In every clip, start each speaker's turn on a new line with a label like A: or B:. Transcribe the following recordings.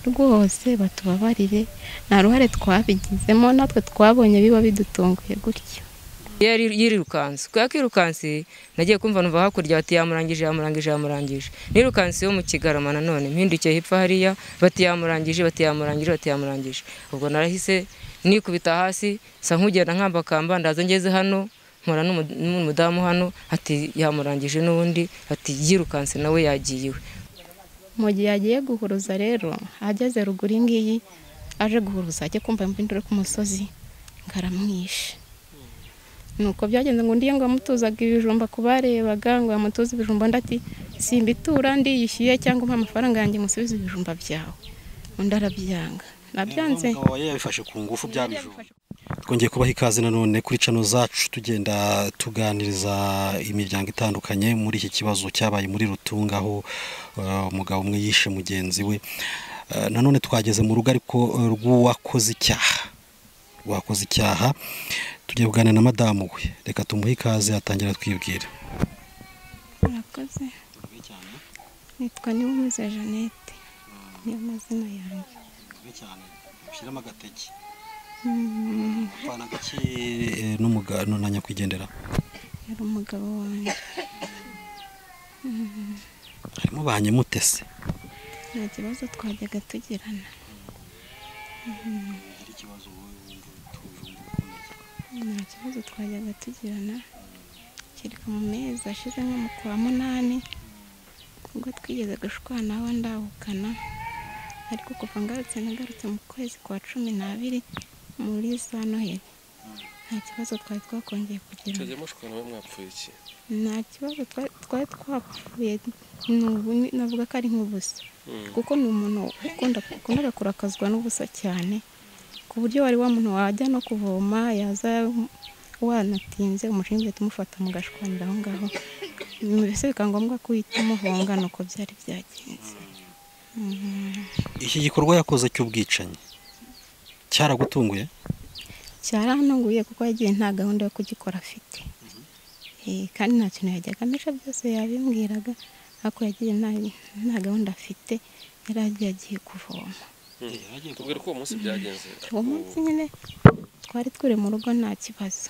A: rwose batubabarire nta ruhare twabigizemo natwe twabonye biba bidutunguye gutyo.
B: Yirirukanse kwa kirukanse nagiye kumva numva hakurya bati yamurangije nirukanse yo mu Kigarama nanone mpindukiye hepfo hariya bati yamurangije ubwo narahise nikubita hasi sa nkugenda nkambakamba ndaza ngeze hano mpora n'umudamu hano ati yamurangije n'ubundi ati yirukanse nawe yagiyiwe.
A: Mu gihe yagiye guhuruza rero ageze ruguru ngiyi aje guhuruza ajye kumva impinduro ku musozi ngaramwishe. Nuko byagenze ngo ndiye ngo amutuzaga ibijumba kubarebaga ngo amutuze ibijumba ndati simbitura ndiyishyuye cyangwa umpa amafaranga yanjye musubize ibijumba byawe. Undi arabyanga nabyanze
C: yabifashe ku ngufu byabijumba. Twongeye kubaha ikaze nanone kuri channel zacu tugenda tuganiriza imiryango itandukanye muri iki kibazo cyabaye muri Rutunga aho umugabo umwe yishe mugenzi we. Nanone twageze mu rugo ariko rw'uwakoze icyaha tugiye kuganira na madamu we. Reka tumuhe ikaze atangira twibwira.
A: Murakoze. Nitwa Niwumuze Jeannette. Niyo mazina yanjye.
C: Cyane ushyiramo agateke. Fana gake n'umugano na nyakwigendera.
A: Yari umugabo wanjye.
C: Harimo banye mutese.
A: Nta kibazo twajyaga tugirana. Nta kibazo twajyaga tugirana kereka mu mezi ashize nko mu kwa munani ubwo twigeze gushwanaho ndahukana ariko kuva nagarutse mu kwezi kwa 12 muri za Noheli nta kibazo twari twakongeye kugirana.
D: Tujye mushwana we mwapfuye iki?
A: Nta kibazo twari twapfuye navuga ko ari nk'ubusa kuko ni umuntu ukunda kurakazwa n'ubusa cyane ku buryo wari wa muntu wajya no kuvoma yaza wanatinze umushinzwe tumufata mu gashwanira aho ngaho mbese bikangombwa kuhita umuhonga nuko byari byagenze.
C: Iki gikorwa yakoze cy'ubwicanyi cyaragutunguye?
A: Cyarantunguye kuko yagiye nta gahunda yo kugikora afite. Kandi nta kintu yajyaga amisha byose yabimbwiraga ariko yagiye nta gahunda afite yaragiye kuvoma.
D: Tubwire ko umunsi byagenze.
A: Uwo munsi nyine twari twure mu rugo nta kibazo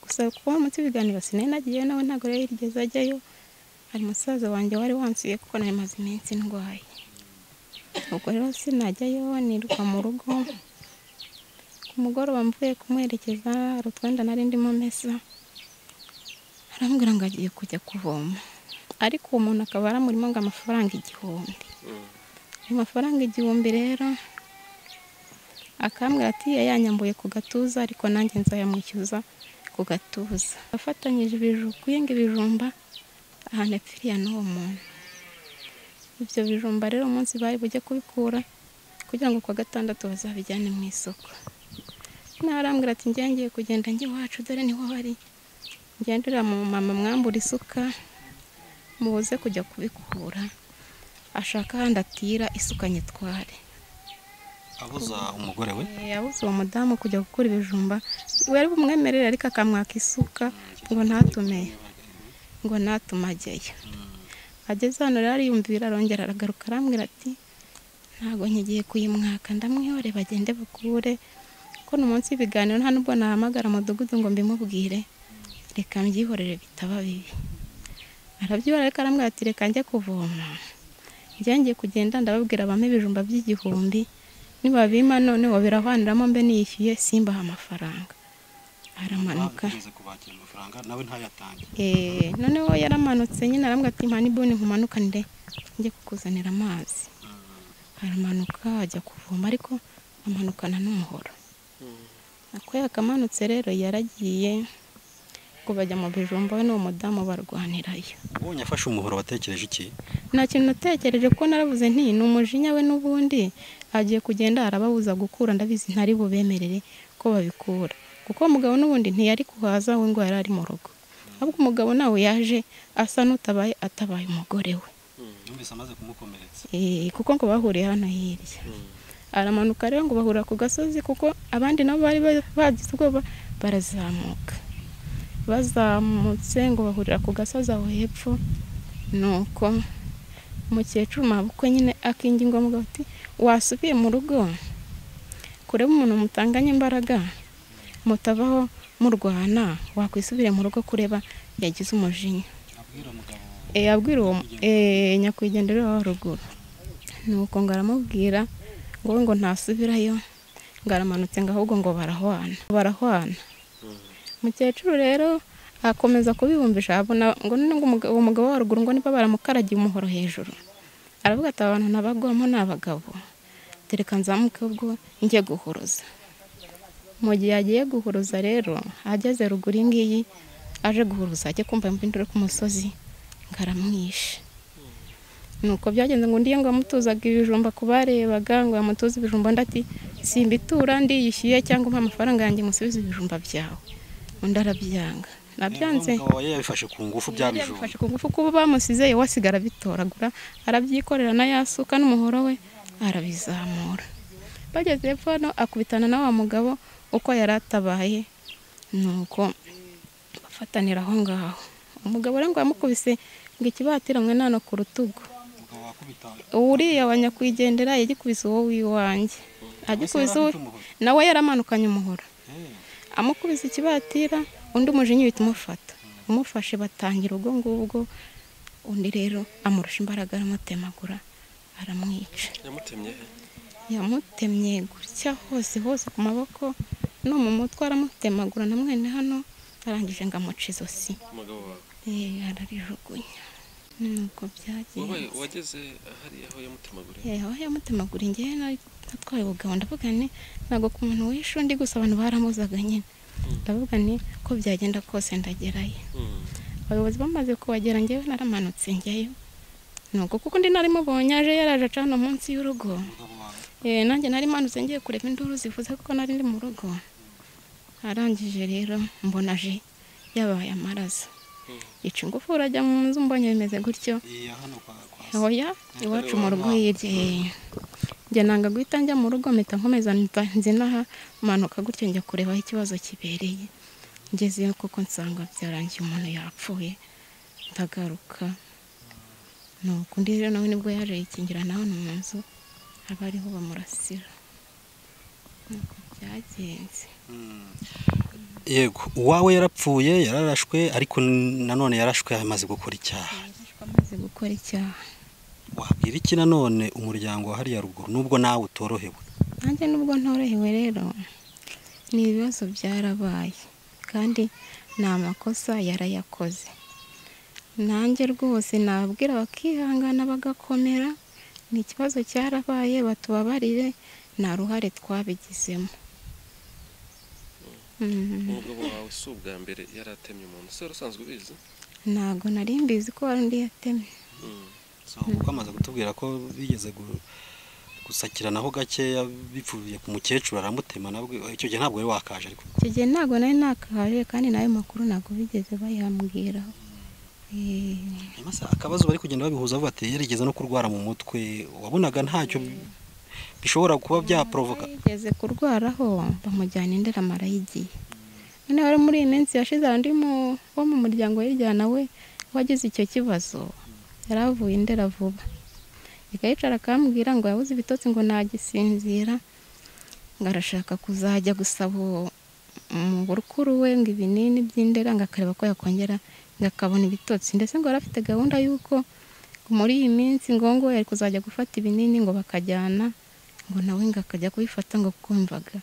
A: gusa kuko umunsi biganiro sinagiye nawe ntago rero yigeze ajyayo. Hari musaza wanjye wari wansuye kuko nari maze iminsi ndwaye ubwo rero sinajyayo niruka mu rugo ku mugoroba mvuye kumwerekeza rutwenda nari ndimo mesa arambwira ngo agiye kujya kuvoma ariko uwo muntu akaba aramurimo ngo amafaranga 1000. Amafaranga 1000 rero akambwira ati yanyambuye ku gatuza ariko nanjye nzayamwishyuza ku gatuza. Afatanyije ibijumba ahantu epfiriya n'uwo muntu. Ibyo bijumba rero umunsi bari bujye kubikura kugira ngo kwa gatandatu bazabijyane mu isoko. Narambwira ati ngiye kugenda njye wacu dore niho bari ngendera mu mama mwambura isuka mubuze kujya kubikura ashaka handi atira isuka nyitware.
C: Abuza umugore we?
A: Yabuze uwo mudamu kujya gukura ibijumba wari bumwemerere ariko akamwaka isuka ngo ntatumajyeyo. Ageze hano rero ariyumvira arongera aragaruka arambwira ati ntago nkigiye kuyimwaka ndamwihore bagende bakure ko n'umunsi w'ibiganiro nta nubwo nahamagara mudugudu ngo mbimubwire reka mbyihorere bitaba bibi. Arabyibara ariko arambwira ati reka njye kuvoma ngiye kugenda ndababwira bame ibijumba by'1000 nibabima noneho birahwaniramo mbe niyishyuye simbaha amafaranga. Aramanuka
C: nawe ntayatange.
A: Noneho yaramanutse nyine arambwira ati mpa nibone nkumanukanire njye kukuzanira amazi. Aramanuka ajya kuvoma ariko amanukana n'umuhoro. Ako yakamanutse rero yaragiye kubajya mu bijumba we n'uwo mudamu barwanirayo.
C: Ubonye afashe umuhoro watekereje iki?
A: Nta kintu natekereje ko naravuze nti ni umujinya we n'ubundi agiye kugenda arababuza gukura ndabizi ntari bubemerere ko babikura kuko umugabo n'ubundi ntiyari kuhaza we ngo yarari mu rugo ahubwo umugabo nawe yaje asa n'utabaye atabaye umugore we.
C: Numvise amaze kumukomeretsa.
A: Kuko ngo bahuriye hano hirya. Aramanuka rero ngo bahura ku gasozi kuko abandi nabo bari bagize ubwoba barazamuka. Bazamutse ngo bahurira ku gasozi aho hepfo nuko umukecuru mabukwe nyine akingingo mugabo ati wasubiye mu rugo kureba umuntu mutanganye imbaraga mutabaho murwana, wakwisubire mu rugo kureba yagize umujinya. Abwira uwo nyakwigendera wa ruguru, nuko ngo aramubwira ngo ntasubirayo, ngo aramanutse ngo ahubwo ngo barahwana. Mukecuru rero akomeza kubibumvisha, abona ngo uwo mugabo wa ruguru ngo niba baramukaragiye umuhoro hejuru, aravuga ati abantu nabagwamo ni abagabo, tereka nzamuke ubwo njye guhuruza. Mu gihe agiye guhuruza rero, ageze ruguru ngiyi aje guhuruza, ajye kumva impinduro ku musozi ngo aramwishe. Nuko byagenze ngo undi ngo amutuzaga ibijumba kubarebaga, ngo amutuze ibijumba, ndati simbitura ndiyishyuye cyangwa umpa amafaranga yanjye musubize ibijumba byawe. Undi arabyanga. Nabyanze.
C: Yabifashe ku ngufu bya bijumba.
A: Yabifashe ku ngufu kuba bamusize wasigara bitoragura, arabyikorera na yasuka n'umuhoro we arabizamura. Bageze hepfo hano akubitana na wa mugabo uko yaratabaye, nuko bafatanira aho ngaho. Umugabo rero ngo yamukubise ngo ikibatira mwe nano ku rutugu. Uriya wa nyakwigendera yagikubise uwo wiwanjye. Agikubise nawe yaramanukanye umuhoro. Amukubise ikibatira, undi umujinya uhita umufata. Umufashe batangira ubwo ngubwo, undi rero amurusha imbaraga aramutemagura aramwica. Yamutemye gutya hose ku maboko no mu mutwe, aramutemagura na mwene hano, arangije ngo amuca izosi. Ararijugunya. Nuko byagenze.
D: Wageze hariya aho yamutemaguriye?
A: Aho yamutemaguriye njyewe natwaye ubugabo, ndavuga nti ntabwo ku muntu wishe undi, gusa abantu baramuzaga nyine. Ndavuga nti ko byagenda kose ndagerayo. Abayobozi bamaze kuhagera njyewe naramanutse njyayo. Nuko kuko ndi nari mubonye aje yaraje acana munsi y'urugo. Nanjye nari manutse ngiye kureba induru zivuze kuko nari ndi mu rugo. Arangije rero mbona aje yabaye amaraso. Yica ingufu urajya mu nzu, mbonye bimeze gutyo. Oya, iwacu mu rugo hirya. Njye nanga guhita njya mu rugo, mpita nkomeza nzinaha manuka gutyo njya kureba aho ikibazo kibereye. Ngezeyo kuko nsanga byarangiye umuntu yapfuye, ndagaruka. Nuko undi rero nawe nibwo yaje yikingira nawe mu nzu, abariho bamurasira. Nuko byagenze.
C: Yego, uwawe yarapfuye, yararashwe, ariko nanone yarashwe amaze gukora icyaha. Wabwira iki nanone umuryango wa hariya ruguru nubwo nawe utorohewe?
A: Nanjye nubwo ntorohewe rero, ni ibibazo byarabaye kandi ni amakosa yarayakoze. Nanjye rwose nababwira bakihangana bagakomera, ni ikibazo cyarabaye, batubabarire, nta ruhare twabigizemo.
D: Umugabo wawe si ubwa mbere yaratemye umuntu, se usanzwe ubizi?
A: Ntabwo nari mbizi ko hari undi yatemye.
C: Uko amaze kutubwira ko bigeze gusakiranaho gakeya bipfuye ku mukecuru aramutema, nabwo icyo gihe ntabwo wari wakaje? Ariko
A: icyo gihe ntabwo nari nakaje, kandi nayo makuru ntabwo bigeze bayambwiraho.
C: Akabazo bari kugenda babihuza bavuga ati yarigeze no kurwara mu mutwe, wabonaga ntacyo bishobora kuba byaprovoka?
A: Yigeze kurwaraho, bamujyana Indera marayigiye. None wari muri iyi minsi yashize andi wo mu muryango hirya nawe wagize icyo kibazo, yaravuye Indera vuba. Yicara akambwira ngo yabuze ibitotsi ngo nagisinzira, ngo arashaka kuzajya gusaba mu burukuru we ngo ibinini by'Indera ngo akareba ko yakongera ngo akabona ibitotsi. Ndetse ngo yarafite gahunda y'uko muri iyi minsi ngo yari kuzajya gufata ibinini ngo bakajyana, ngo nawe ngo akajya kubifata ngo kumvaga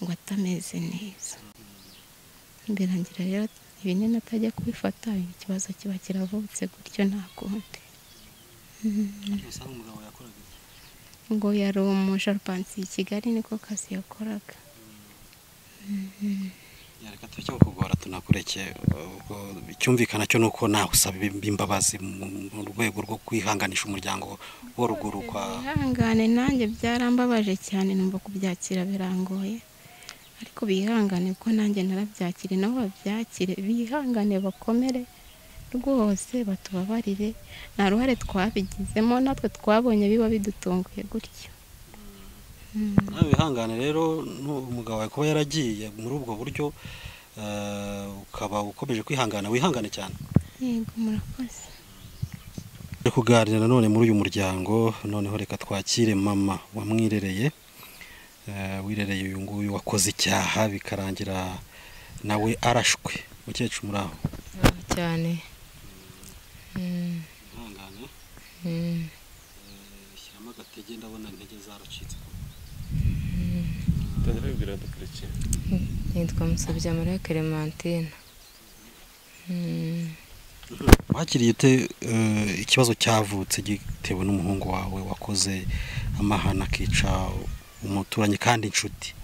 A: ngo atameze neza. Birangira rero ibinini atajya kubifata, ikibazo kiba kiravutse gutyo nta kundi. Ngo yari umusharupansi i Kigali, niko kazi yakoraga.
C: Yareka tureke kugora tunakureke, icyumvikana cyo nuko nawe usaba imbabazi mu rwego rwo kwihanganisha umuryango wo ruguru kwa.
A: Bihangane, nanjye byarambabaje cyane, numva kubyakira birangoye, ariko bihangane ko nanjye narabyakire, nabo babyakire, bihangane bakomere rwose, batubabarire, nta ruhare twabigizemo, natwe twabonye biba bidutunguye gutyo.
C: Nawe bihangane rero, umugabo wawe kuba yaragiye muri ubwo buryo, ukaba ukomeje kwihangana, wihangane cyane.
A: Yego, murakoze.
C: kuganira nanone muri uyu muryango. Noneho reka twakire mama wamwirereye, wirereye uyu nguyu wakoze icyaha bikarangira nawe arashwe. Mukecuru muri aho
B: cyane.
C: shyiramo agatege, ndabona intege zaracitse.
D: Tangira bibwira dukurikiye.
B: Nitwa Musabye Maria Clementine.
C: Wakiriye ute ikibazo cyavutse gitewe n'umuhungu wawe wakoze amahana akica umuturanyi kandi inshuti?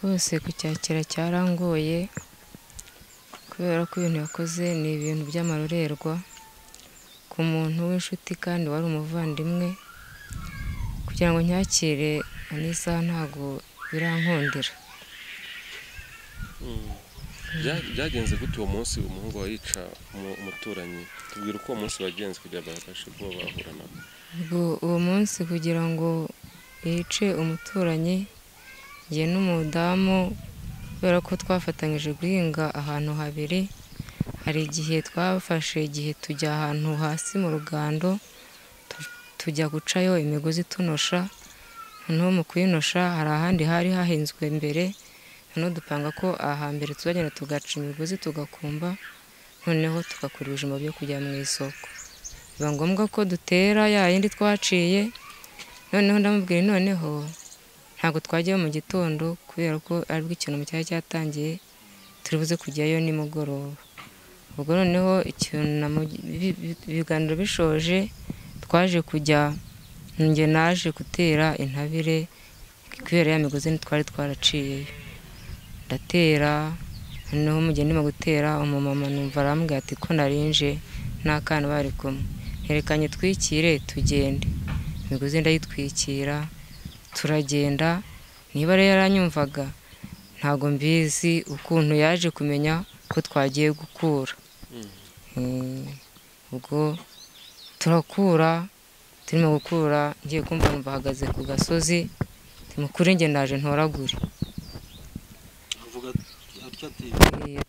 B: Bose kucyakira cyarangoye kubera ko ibintu yakoze ni ibintu by'amarorerwa ku muntu w'inshuti kandi wari umuvandimwe. Kugira ngo nyakire n'isaha ntago birankundira.
D: Byagenze gute uwo munsi umuhungu wa yica umuturanyi? Tubwira uko uwo munsi wagenze kugira ngo babashe kuba bahura nabo.
B: Uwo munsi kugira ngo yice umuturanyi, njye n'umudamu, kubera ko twafatanyije guhinga ahantu habiri, hari igihe twafashe igihe tujya ahantu hasi mu rugando tujya gucayo imigozi tunosha. Noneho mu kuyinosha hari ahandi hari hahinzwe mbere, noneho dupanga ko ahambere tuzagenda tugaca imigozi tugakumba, noneho tugakura ibijumba byo kujya mu isoko. Biba ngombwa ko dutera ya yindi twaciye. Noneho ndamubwira noneho ntabwo twajyayo mu gitondo kubera ko aribwo ikintu cyari cyatangiye, turi buze kujyayo nimugoroba. Ubwo noneho ibiganiro bishoje twaje kujya, njye naje gutera intabire kubera ya migozi twari twaraciyeyo. Ndatera, noneho mu gihe ndimo gutera umumama numva arambwira ati ko narinje n'akana bari kumwe, herekanye twikire tugende. Imigozi ndayitwikira turagenda. Niba rero yaranyumvaga ntago mbizi ukuntu yaje kumenya ko twagiye gukura. Ubwo turakura, turimo gukura, ngiye kumva numva ahagaze ku gasozi, timukure njye ndaje ntoragure.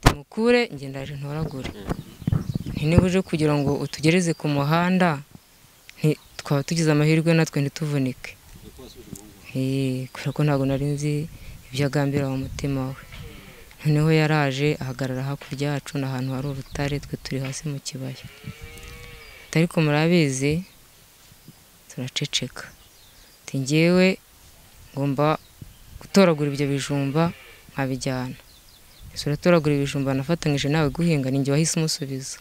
B: Timukure njye ndaje ntoragure. Ntinibuje kugira ngo utugereze ku muhanda, twaba tugize amahirwe natwe ntituvunike. Kubera ko ntabwo nari nzi ibyo agambira mu mutima we. Noneho yaraje ahagarara hakurya yacu n'ahantu hari urutare, twe turi hasi mu kibaya. Ariko murabizi turaceceka. Ati njyewe ngomba gutoragura ibyo bijumba nkabijyana. Uratoragura ibijumba nafatanyije nawe guhinga, ninjye wahise umusubiza.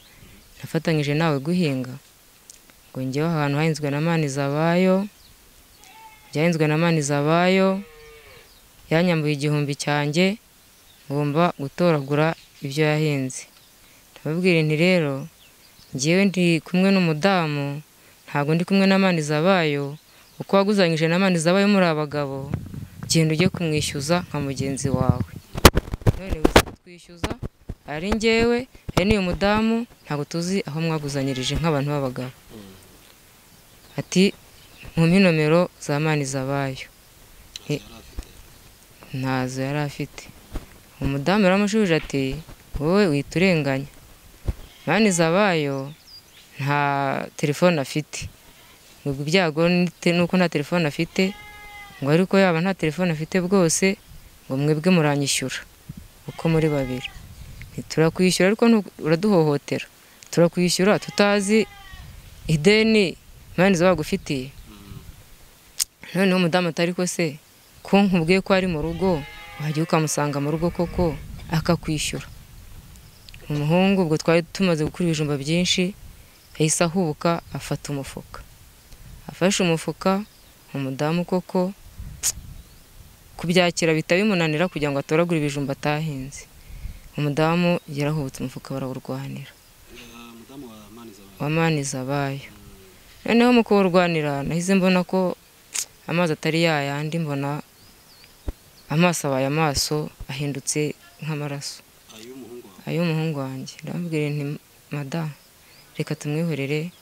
B: Nafatanyije nawe guhinga ngo njyewe ahantu hahinzwe na Manizabayo, byahinzwe na Manizabayo, yanyambuye igihumbi cyanjye, ngomba gutoragura ibyo yahinze. Ndababwira nti rero njyewe ndi kumwe n'umudamu, ntabwo ndi kumwe na Manizabayo. Uko waguzanyije na Manizabayo muri abagabo, genda ujye kumwishyuza nka mugenzi wawe. None wese kutwishyuza ari njyewe, ari n'uyu mudamu, ntabwo tuzi aho mwaguzanyirije nk'abantu b'abagabo. Ati mumpe nomero za Manizabayo. Ntazo yari afite. Umudamu yaramushubije ati wowe witurenganya, Manizabayo nta telefone afite. Ngo ibyago nuko nta telefone afite, ngo ariko yaba nta telefone afite bwose, ngo mwebwe muranyishyura uko muri babiri. Turakwishyura ariko uraduhohotera. Turakwishyura tutazi ideni Manizabayo agufitiye. Noneho umudamu atari ko se ko nkubwiye ko ari mu rugo, wajya ukamusanga mu rugo koko akakwishyura. Umuhungu ubwo twari tumaze gukura ibijumba byinshi, yahise ahubuka afata umufuka. Afashe umufuka, umudamu koko kubyakira bitabimunanira kugira ngo atoragure ibijumba atahinze. Umudamu yarahubutse umufuka barawurwanira. Wa Manizabayo. Noneho mu kuwurwanira nahize mbona ko amazi atari yayandi, mbona amaso abaye amaso ahindutse nk'amaraso. Ay'umuhungu wanjye. Ndamubwira nti madamu reka tumwihorere.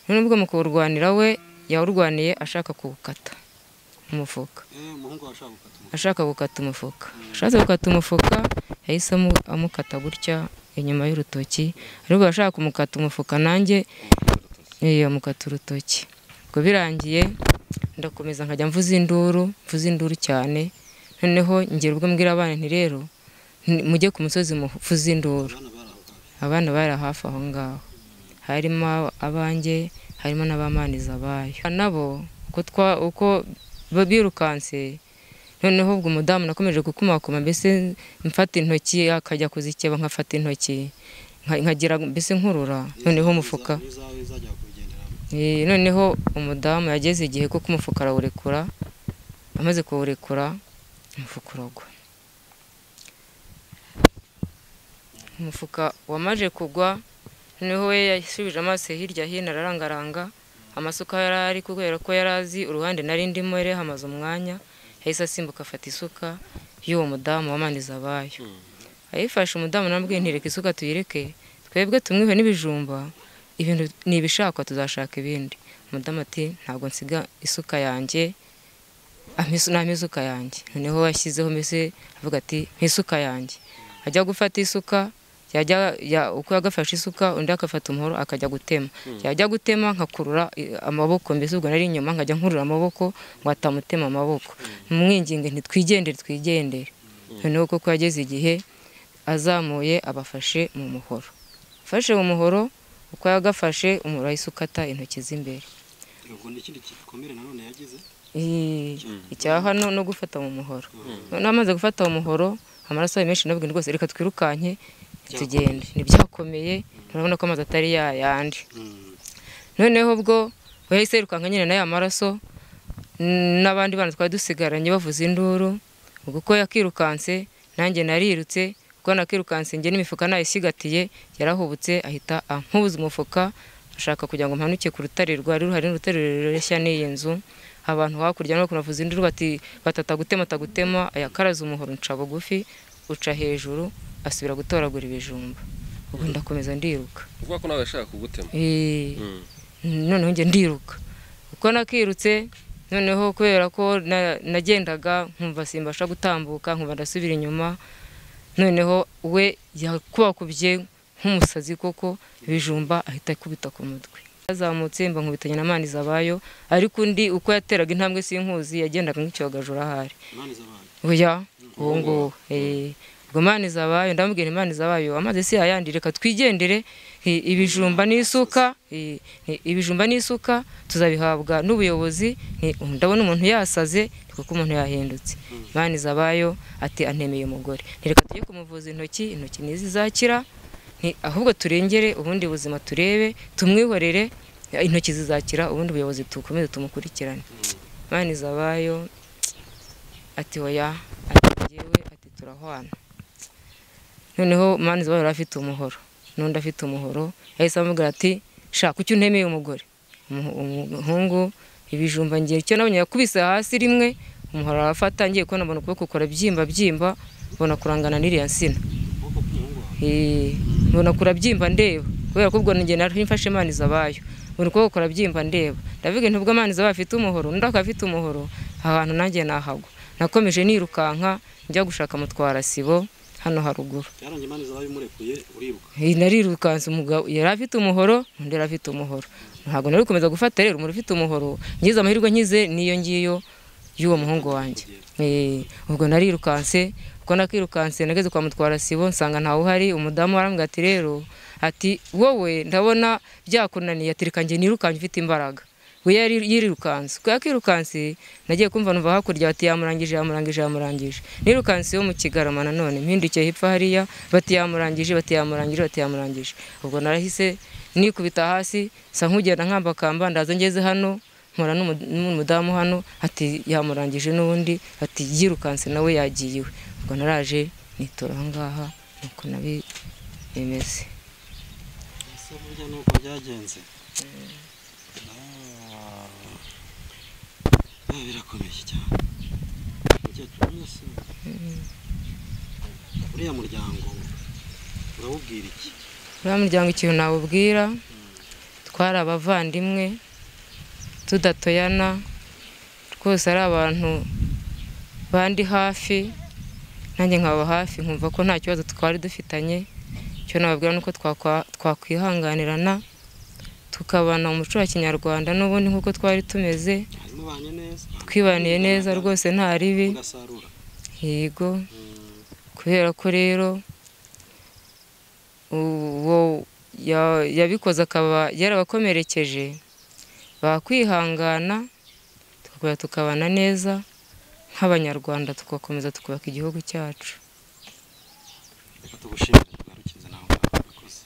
B: None ubwo mu kuwurwanira we yawurwaniye ashaka kuwukata umufuka. Ashaka gukata umufuka. Ashatse gukata umufuka, yahise amukata gutya inyuma y'urutoki. Ariko ashaka kumukata umufuka nanjye amukata urutoki. Ubwo birangiye ndakomeza nkajya mvuza induru cyane, noneho ngera ubwo mbwira abana nti rero mujye ku musozi muvuze induru. Abana bari hafi aho ngaho, harimo abanjye, harimo n'abamanizabayo nabo uko birukanse. Noneho ubwo umudamu nakomeje gukumakoma, mbese mfata intoki akajya kuzikeba, nkafata intoki nkagira mbese nkurura. Noneho umufuka noneho umudamu yageze igihe ko umufuka arawurekura, amaze kuwurekura umufuka uragwa. Umufuka wamaje kugwa, noneho we yasubije amaso hirya hino ararangaranga. Amasuka yari ari kubera ko yari azi uruhande nari ndimo yari hamaze umwanya, yahise asimbuka afata isuka y'uwo mudamu wamanizabayo. Ayifashe umudamu nambwiye nti reka isuka tuyireke, twebwe tumwihe n'ibijumba, ibintu nibishakwa tuzashaka ibindi. Umudamu ati ntabwo nsiga isuka yanjye, isuka yanjye. Noneho yashyizeho mbese avuga ati isuka yanjye. Ajya gufata isuka, uko yagafashe isuka undi akafata umuhoro akajya gutema. Yajya gutema nkakurura amaboko, mbese ubwo nari inyuma nkajya nkurura amaboko ngo atamutema amaboko, mwinginge twigendere. Noneho koko yageze igihe azamuye abafashe mu muhoro. Afashe mu muhoro, uko yagafashe umuhoro ahise ukata intoki z'imbere.
C: Ubwo n'ikindi gikomere nanone yagize
B: icyaha no gufata mu muhoro. Noneho amaze gufata mu muhoro, amaraso ari menshi, nabwo rwose reka twirukanke tugende. Ntibyakomeye, urabona ko amazi atari yayandi. Noneho ubwo yahise yirukanka nyine n'aya maraso, n'abandi bana twari dusigaranye bavuza induru. Ubwo uko yakirukanse nanjye narirutse, kuko nakirukanse njye n'imifuka nayisigatiye, yarahubutse ahita ampubuza umufuka, ashaka kugira ngo mpanuke ku rutare rwari ruhari, n'urutare rureshya n'iyi nzu. Abantu hakurya no kunavuza induru bati batagutema, ayakaraza umuhoro nca bugufi uca hejuru, asubira gutoragura ibijumba. Ubu ndakomeza ndiruka.
D: Uvuga ko nawe yashaka kugutema?
B: Noneho njye ndiruka. Uko nakirutse, noneho kubera ko nagendaga nkumva simbasha gutambuka, nkumva ndasubira inyuma. Noneho we yakubakubye nk'umusazi koko, ibijumba ahita akubita ku mutwe. Azamutse mba nkubitanye na Manizabayo, ariko undi uko yateraga intambwe sinkuzi, yagendaga nk'icyogajuru ahari. Oya, uwo nguwo. Ubwo Manizabayo ndamubwira Manizabayo, amaze si yayandi, reka twigendere, ibijumba n'isuka tuzabihabwa n'ubuyobozi. Ndabona umuntu yasaze kuko umuntu yahindutse. Manizabayo ati antemeye umugore, reka tujye kumuvuza intoki nizizakira, ahubwo turengere ubundi buzima, turebe tumwihorere, intoki zizakira, ubundi ubuyobozi tukomeze tumukurikirane. Manizabayo ati oya, ati yewe, ati turahwana. Noneho Manizabayo afite umuhoro, n'undi afite umuhoro, yahise amubwira ati shaka kuki untemeye umugore. Umuhungu ibijumba ngiye icyo nabonye yakubise hasi rimwe, umuhoro arafata, ngiye kubona mbona ukuboko kora byimba, mbona kurangana n'iriya nsina. Mbona kurabyimba ndeba, kubera ko ubwo njye nari mfashe Manizabayo, mbona ukuboko kurabyimba ndeba. Ndavuga nti ubwo Manizabayo afite umuhoro, undi akafite umuhoro, ahantu nanjye nahagwa. Nakomeje nirukanka njya gushaka mutwara sibo hano haruguru.
C: Yarangiye Manizabayo murekuye uriruka?
B: Narirukanse, umugabo yari afite umuhoro, undi yari afite umuhoro. Ntabwo nari gukomeza gufata rero umuntu ufite umuhoro, ngize amahirwe nkize niyo ngiyo y'uwo muhungu wanjye. Ubwo narirukanse, uko nakirukanse nageze kwa mutwara sibo, nsanga ntawe uhari. Umudamu arambwira ati rero, ati wowe ndabona byakunaniye, ati reka njye nirukanye ufite imbaraga. We yirirukanse, uko yakirukanse nagiye kumva numva hakurya bati yamurangije. Nirukanse yo mu Kigarama nanone, mpindukiye hepfo hariya bati yamurangije. Ubwo narahise nikubita hasi, sa nkugenda nkambakamba, ndaza ngeze hano mpora n'umudamu hano, ati yamurangije n'ubundi, ati yirukanse nawe yagiye iwe. Ubwo naraje nitora aha ngaha, nuko bimeze.
C: Ese burya nuko byagenze? Birakomeye cyane. Uriya muryango urawubwira iki?
B: Uriya muryango ikintu nawubwira, twari abavandimwe tudatoyana, rwose ari abantu bandi hafi, nanjye nkaba hafi, nkumva ko nta kibazo twari dufitanye. Icyo nababwira nuko twakwihanganirana, tukabana umuco wa kinyarwanda n'ubundi nk'uko twari tumeze twibaniye neza rwose nta ribi. Yego kubera ko rero uwo yabikoze akaba yarabakomerekeje bakwihangana tukaba tukabana neza nk'abanyarwanda tugakomeza tukubaka igihugu cyacu.
C: Tugushimira tugarukiza nawe murakoze.